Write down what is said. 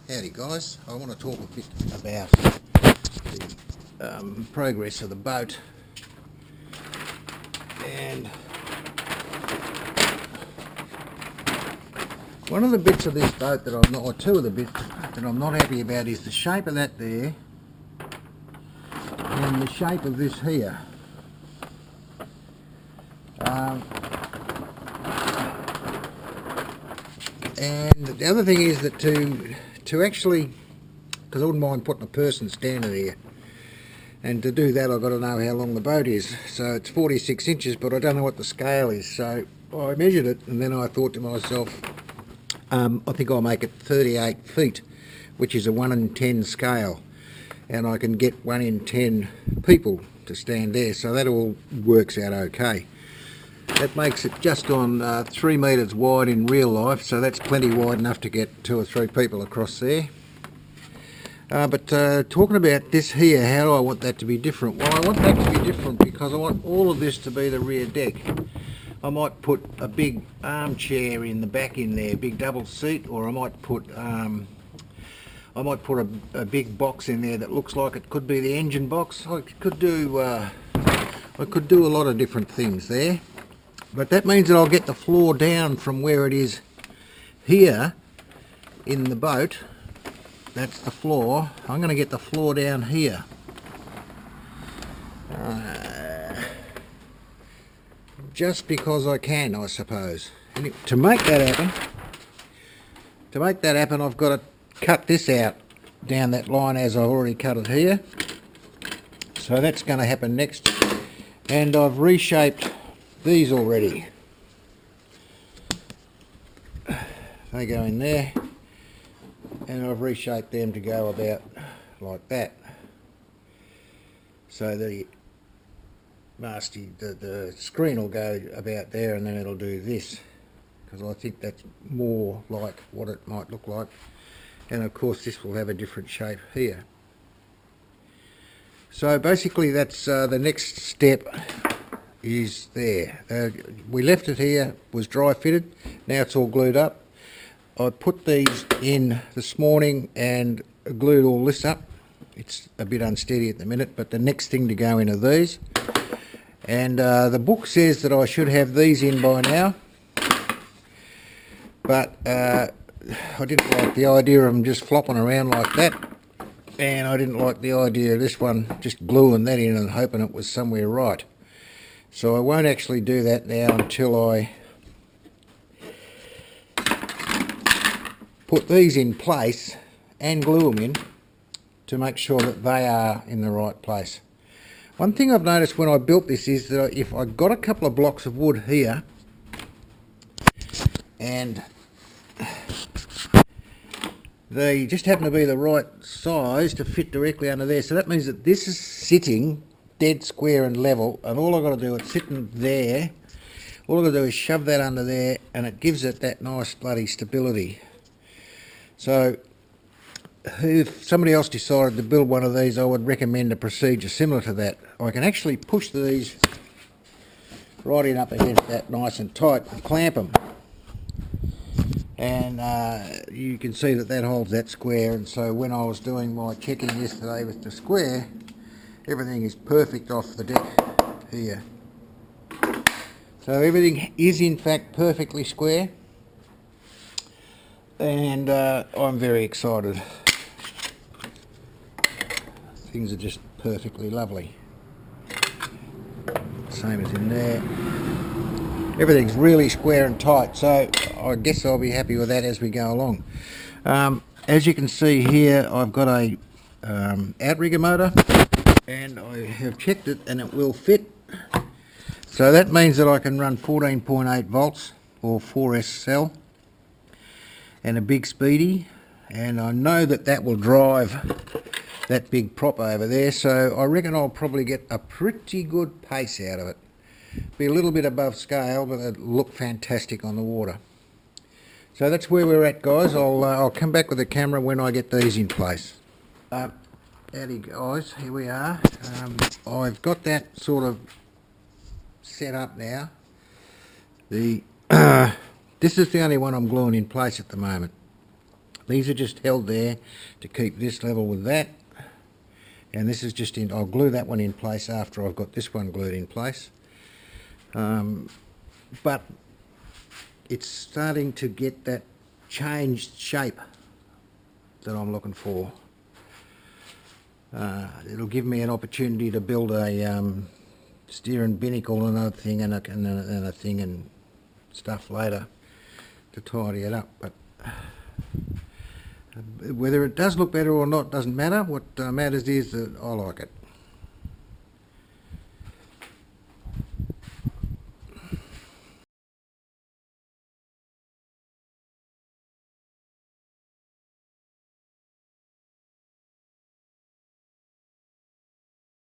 Howdy guys, I want to talk a bit about the progress of the boat, and one of the bits of this boat that I'm not, or two of the bits that I'm not happy about is the shape of that there and the shape of this here. And the other thing is that to actually, because I wouldn't mind putting a person standing here, and to do that I've got to know how long the boat is. So it's 46 inches, but I don't know what the scale is. So I measured it, and then I thought to myself, I think I'll make it 38 feet, which is a 1 in 10 scale, and I can get 1 in 10 people to stand there, so that all works out okay. That makes it just on 3 metres wide in real life, so that's plenty wide enough to get 2 or 3 people across there. But talking about this here, how do I want that to be different? Well, I want that to be different because I want all of this to be the rear deck. I might put a big armchair in the back in there, big double seat, or I might put a big box in there that looks like it could be the engine box. I could do a lot of different things there. But that means that I'll get the floor down from where it is here in the boat. That's the floor. I'm going to get the floor down here. Just because I can, I suppose. And to make that happen, I've got to cut this out down that line as I've already cut it here. So that's going to happen next. And I've reshaped these already. They go in there, and I've reshaped them to go about like that. So the screen will go about there, and then it'll do this, because I think that's more like what it might look like. And of course this will have a different shape here. So basically that's the next step is there. We left it here, was dry fitted, now it's all glued up. I put these in this morning and glued all this up. It's a bit unsteady at the minute, but the next thing to go in are these. And the book says that I should have these in by now, but I didn't like the idea of them just flopping around like that, and I didn't like the idea of this one just gluing that in and hoping it was somewhere right. So I won't actually do that now until I put these in place and glue them in to make sure that they are in the right place. One thing I've noticed when I built this is that if I got a couple of blocks of wood here and they just happen to be the right size to fit directly under there, so that means that this is sitting dead square and level, and all I've got to do is sitting there, all I've got to do is shove that under there, and it gives it that nice bloody stability. So if somebody else decided to build one of these, I would recommend a procedure similar to that. I can actually push these right in up against that nice and tight and clamp them, and you can see that that holds that square. And so when I was doing my checking yesterday with the square, everything is perfect off the deck here. So everything is in fact perfectly square, and I'm very excited. Things are just perfectly lovely. Same as in there. Everything's really square and tight, so I guess I'll be happy with that as we go along. As you can see here, I've got a outrigger motor, and I have checked it and it will fit. So that means that I can run 14.8 volts or 4S cell and a big speedy, and I know that that will drive that big prop over there, so I reckon I'll probably get a pretty good pace out of it. Be a little bit above scale, but it'll look fantastic on the water. So that's where we're at, guys. I'll come back with the camera when I get these in place. Howdy guys, here we are. I've got that sort of set up now. This is the only one I'm gluing in place at the moment. These are just held there to keep this level with that, and this is just in. I'll glue that one in place after I've got this one glued in place. But it's starting to get that changed shape that I'm looking for. It'll give me an opportunity to build a steering binnacle and another thing and a thing and stuff later to tidy it up. But whether it does look better or not doesn't matter. What matters is that I like it.